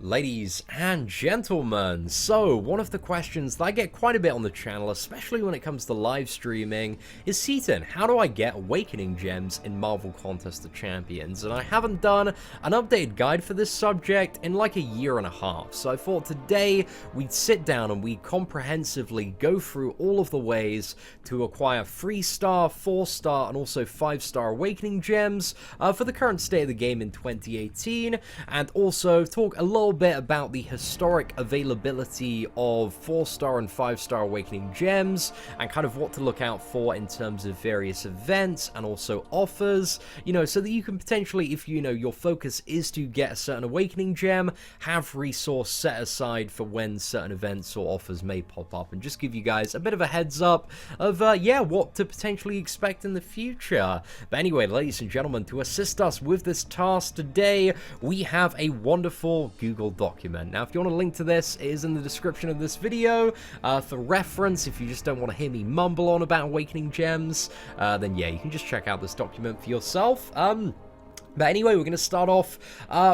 Ladies and gentlemen, so one of the questions that I get quite a bit on the channel, especially when it comes to live streaming, is Seatin, how do I get Awakening Gems in Marvel Contest of Champions? And I haven't done an updated guide for this subject in like a year and a half, so I thought today we'd sit down and we'd comprehensively go through all of the ways to acquire 3-star, 4-star, and also 5-star Awakening Gems for the current state of the game in 2018, and also talk a little bit about the historic availability of 4-star and 5-star Awakening Gems and kind of what to look out for in terms of various events and also offers, so that you can potentially, if your focus is to get a certain Awakening Gem, have resource set aside for when certain events or offers may pop up, and just give you guys a bit of a heads up of what to potentially expect in the future. But anyway, ladies and gentlemen, to assist us with this task today, we have a wonderful Google document. Now, if you want a link to this, it is in the description of this video for reference. If you just don't want to hear me mumble on about Awakening Gems, then yeah, you can just check out this document for yourself. But anyway, we're going to start off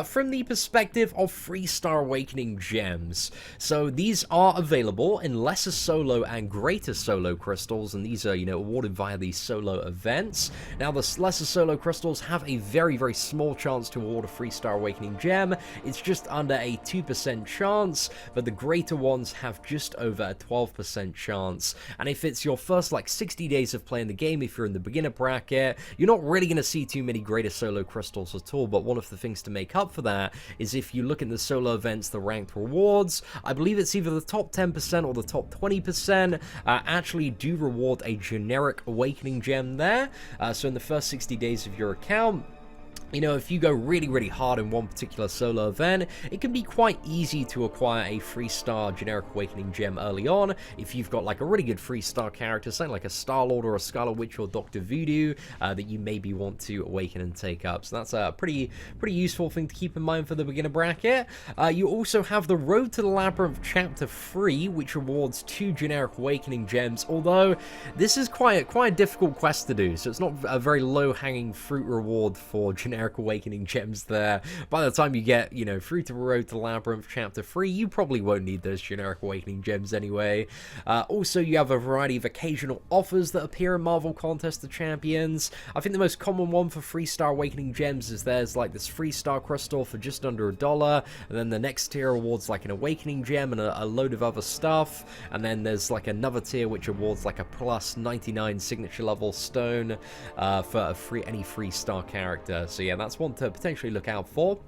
from the perspective of 3-star Awakening Gems. So these are available in lesser solo and greater solo crystals, and these are, awarded via these solo events. Now, the lesser solo crystals have a very, very small chance to award a 3-star Awakening Gem. It's just under a 2% chance, but the greater ones have just over a 12% chance. And if it's your first, 60 days of playing the game, if you're in the beginner bracket, you're not really going to see too many greater solo crystals at all. But one of the things to make up for that is if you look at the solo events, the ranked rewards, I believe it's either the top 10% or the top 20% actually do reward a generic Awakening Gem there. So in the first 60 days of your account, if you go really, really hard in one particular solo event, it can be quite easy to acquire a 3-star generic Awakening Gem early on. If you've got a really good 3-star character, something like a Star-Lord or a Scarlet Witch or Dr. Voodoo, that you maybe want to awaken and take up. So that's a pretty useful thing to keep in mind for the beginner bracket. You also have the Road to the Labyrinth Chapter 3, which rewards 2 generic Awakening Gems, although this is quite a difficult quest to do, so it's not a very low-hanging fruit reward for generic Awakening Gems there. By the time you get, through to Road to Labyrinth Chapter 3, you probably won't need those generic Awakening Gems anyway. Also, you have a variety of occasional offers that appear in Marvel Contest of Champions. I think the most common one for 3-star Awakening Gems is there's this 3-star crystal for just under $1, and then the next tier awards an Awakening Gem and a load of other stuff, and then there's another tier which awards a plus 99 signature level stone for any 3-star character. So yeah, that's one to potentially look out for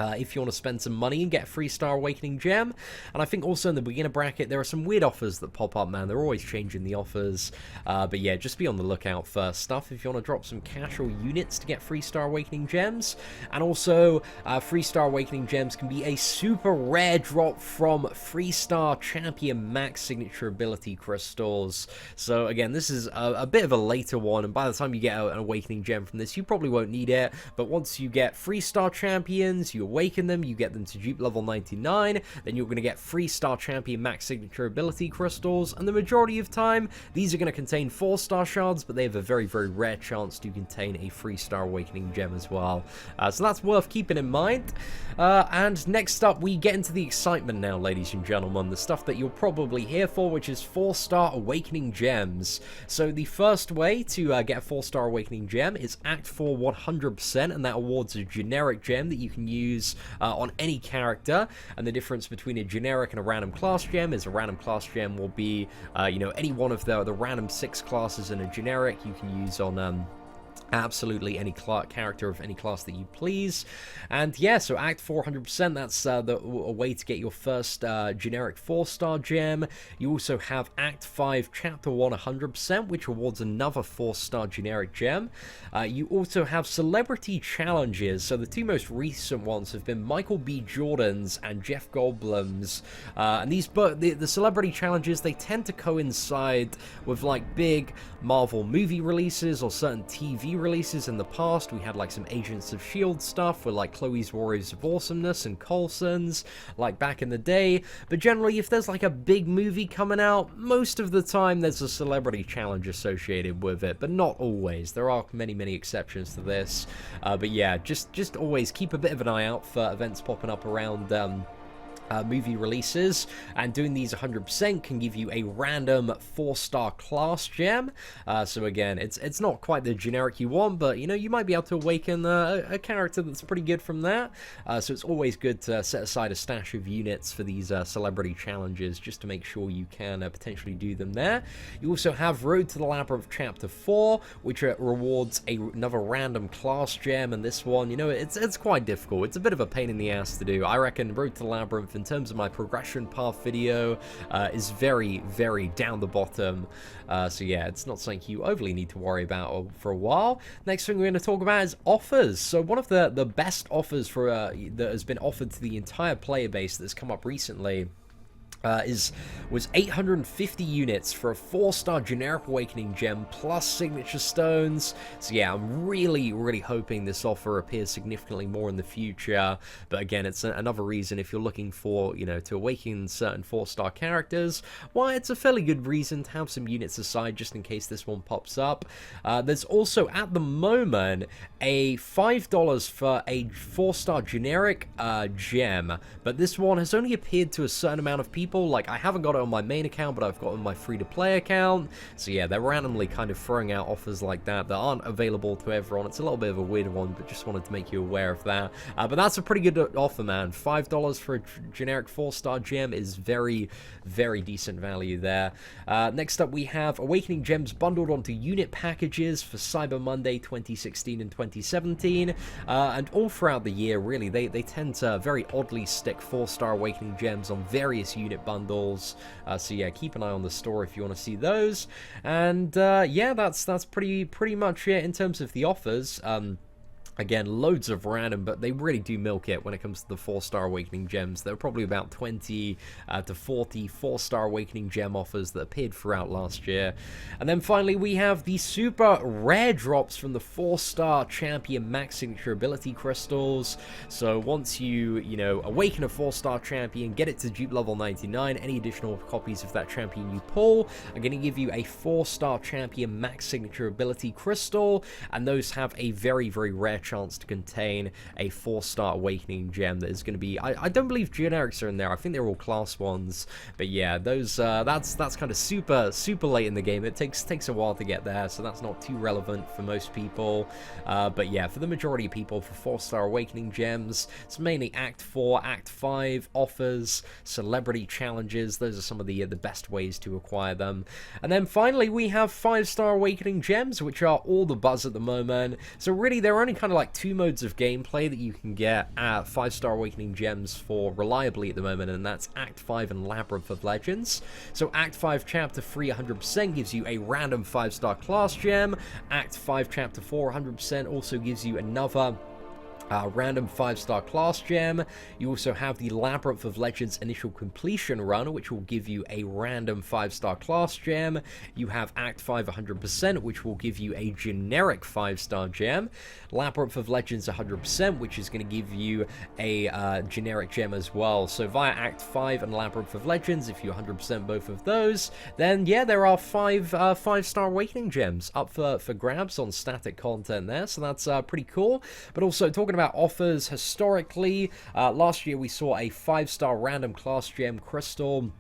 if you want to spend some money and get a 3-star Awakening Gem. And I think also in the beginner bracket, there are some weird offers that pop up, man. They're always changing the offers. But yeah, just be on the lookout for stuff if you want to drop some cash or units to get 3-star Awakening Gems. And also, 3-star Awakening Gems can be a super rare drop from 3-star Champion Max Signature Ability Crystals. So again, this is a bit of a later one, and by the time you get an Awakening Gem from this, you probably won't need it. But once you get 3-star Champions, you awaken them, you get them to dupe level 99, then you're going to get 3-star Champion Max Signature Ability Crystals, and the majority of time, these are going to contain 4-star shards, but they have a very, very rare chance to contain a 3-star Awakening Gem as well. So that's worth keeping in mind. And next up, we get into the excitement now, ladies and gentlemen, the stuff that you're probably here for, which is 4-star Awakening Gems. So the first way to get a 4-star Awakening Gem is Act 4 100%, and that awards a generic gem that you can use on any character. And the difference between a generic and a random class gem is a random class gem will be any one of the random 6 classes in a generic you can use on absolutely any character of any class that you please. And yeah, so Act 400%, that's a way to get your first generic 4-star gem. You also have Act 5 Chapter 1 100%, which awards another 4-star generic gem. You also have Celebrity Challenges, so the two most recent ones have been Michael B. Jordan's and Jeff Goldblum's. And the Celebrity Challenges, they tend to coincide with big Marvel movie releases or certain TV releases in the past. We had like some Agents of S.H.I.E.L.D. stuff with like Chloe's Warriors of Awesomeness and Coulson's, like back in the day. But generally, if there's like a big movie coming out, most of the time there's a celebrity challenge associated with it, but not always. There are many exceptions to this. But yeah, just always keep a bit of an eye out for events popping up around movie releases, and doing these 100% can give you a random 4-star class gem. So again, it's not quite the generic you want, but you know, you might be able to awaken a character that's pretty good from that. So it's always good to set aside a stash of units for these celebrity challenges, just to make sure you can potentially do them there. You also have Road to the Labyrinth Chapter 4, which rewards another random class gem, and this one, you know, it's quite difficult. It's a bit of a pain in the ass to do. I reckon Road to the Labyrinth, in terms of my progression path video, is very down the bottom. So yeah, it's not something you overly need to worry about for a while. Next thing we're going to talk about is offers. So one of the best offers for that has been offered to the entire player base that's come up recently was 850 units for a 4-star generic awakening gem plus signature stones. So yeah, I'm really hoping this offer appears significantly more in the future. But again, it's another reason, if you're looking for, you know, to awaken certain 4-star characters, why it's a fairly good reason to have some units aside just in case this one pops up. There's also at the moment a $5 for a 4-star generic gem, but this one has only appeared to a certain amount of people. Like, I haven't got it on my main account, but I've got it on my free-to-play account. So yeah, they're randomly kind of throwing out offers like that aren't available to everyone. It's a little bit of a weird one, but just wanted to make you aware of that. But that's a pretty good offer, man. $5 for a generic 4-star gem is very decent value there. Next up, we have Awakening Gems bundled onto unit packages for Cyber Monday 2016 and 2017. And all throughout the year, really, they tend to very oddly stick 4-star Awakening Gems on various unit bundles. So yeah, keep an eye on the store if you want to see those. And yeah, that's pretty much it in terms of the offers. Again, loads of random, but they really do milk it when it comes to the 4-star Awakening Gems. There were probably about 20 to 40 4-star Awakening Gem offers that appeared throughout last year. And then finally, we have the super rare drops from the 4-star Champion Max Signature Ability Crystals. So once you know, awaken a 4-star Champion, get it to dupe level 99, any additional copies of that Champion you pull are going to give you a 4-star Champion Max Signature Ability Crystal, and those have a very rare chance to contain a 4-star Awakening Gem that is going to be, I don't believe generics are in there. I think they're all class ones, but yeah, those that's kind of super late in the game. It takes a while to get there, so that's not too relevant for most people. But yeah, for the majority of people, for 4-star Awakening Gems, it's mainly Act 4, Act 5 offers, celebrity challenges. Those are some of the best ways to acquire them. And then finally, we have 5-star Awakening Gems, which are all the buzz at the moment. So really, they're only kind of like 2 modes of gameplay that you can get at 5-star Awakening Gems for reliably at the moment, and that's Act 5 and Labyrinth of Legends. So Act 5 Chapter 3 100% gives you a random 5-star class gem. Act 5 Chapter 4 100% also gives you another random 5-star class gem. You also have the Labyrinth of Legends Initial Completion Run, which will give you a random 5-star class gem. You have Act 5 100%, which will give you a generic 5-star gem. Labyrinth of Legends 100%, which is going to give you a generic gem as well. So via Act 5 and Labyrinth of Legends, if you 100% both of those, then yeah, there are 5-star Awakening Gems up for grabs on static content there. So that's pretty cool. But also, talking about offers historically, last year we saw a 5-star random class gem crystal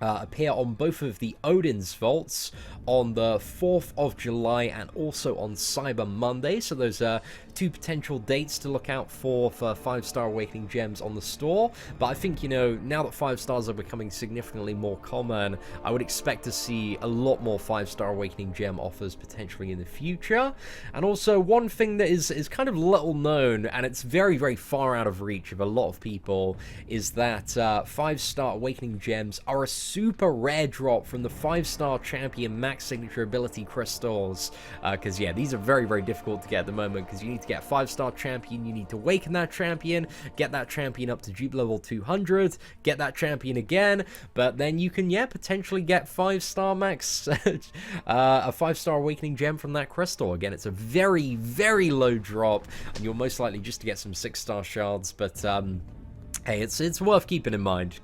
appear on both of the Odin's Vaults on the 4th of July and also on Cyber Monday. So those are 2 potential dates to look out for 5-star Awakening Gems on the store. But I think, you know, now that 5 stars are becoming significantly more common, I would expect to see a lot more 5-star Awakening Gem offers potentially in the future. And also, one thing that is kind of little known, and it's very far out of reach of a lot of people, is that 5-star Awakening Gems are a super rare drop from the 5-star Champion Max Signature Ability Crystals. Because yeah, these are very difficult to get at the moment, because you need to get a 5-star champion, you need to awaken that champion, get that champion up to dupe level 200, get that champion again, but then you can, yeah, potentially get 5-star max, a 5-star awakening gem from that crystal. Again, it's a very, very low drop, and you're most likely just to get some 6-star shards, but hey, it's worth keeping in mind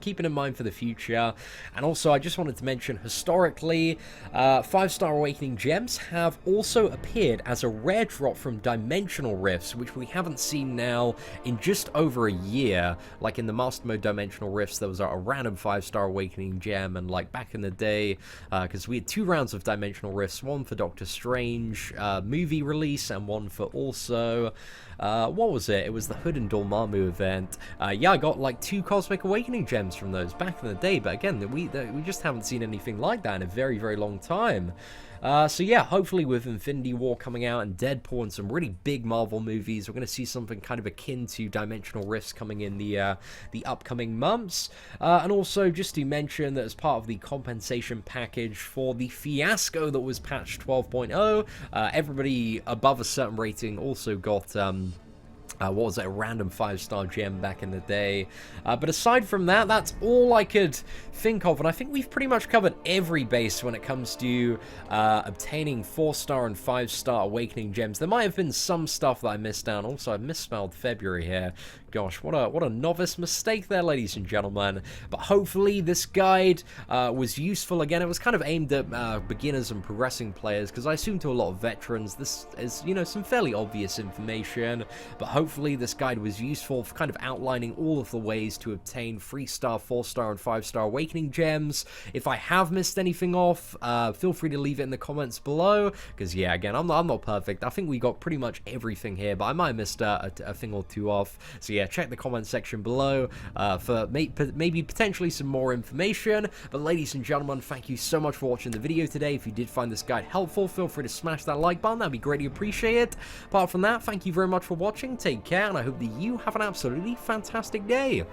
for the future. And also, I just wanted to mention, historically, 5-star awakening gems have also appeared as a rare drop from dimensional rifts, which we haven't seen now in just over a year. Like in the master mode dimensional rifts, there was a random 5-star awakening gem, and like back in the day, because we had 2 rounds of dimensional rifts, one for Doctor Strange movie release, and one for also what was it? It was the Hood and Dormammu event. Yeah, I got like 2 Cosmic Awakening gems from those back in the day, but again, we just haven't seen anything like that in a very, very long time. So yeah, hopefully with Infinity War coming out and Deadpool and some really big Marvel movies, we're going to see something kind of akin to Dimensional Rifts coming in the upcoming months. And also just to mention that as part of the compensation package for the fiasco that was patch 12.0, everybody above a certain rating also got what was it, a random 5-star gem back in the day. But aside from that, that's all I could think of, and I think we've pretty much covered every base when it comes to obtaining 4-star and 5-star awakening gems. There might have been some stuff that I missed out. Also, I misspelled February here. Gosh, what a novice mistake there, ladies and gentlemen. But hopefully this guide was useful. Again, it was kind of aimed at beginners and progressing players, because I assume to a lot of veterans this is, you know, some fairly obvious information. But hopefully this guide was useful for kind of outlining all of the ways to obtain 3-star, 4-star, and 5-star awakening gems. If I have missed anything off, feel free to leave it in the comments below, because yeah, again, I'm not perfect. I think we got pretty much everything here, but I might have missed a thing or two off. So yeah, check the comment section below for maybe potentially some more information. But ladies and gentlemen, thank you so much for watching the video today. If you did find this guide helpful, feel free to smash that like button. That'd be greatly appreciated. Apart from that, thank you very much for watching. Take care, and I hope that you have an absolutely fantastic day.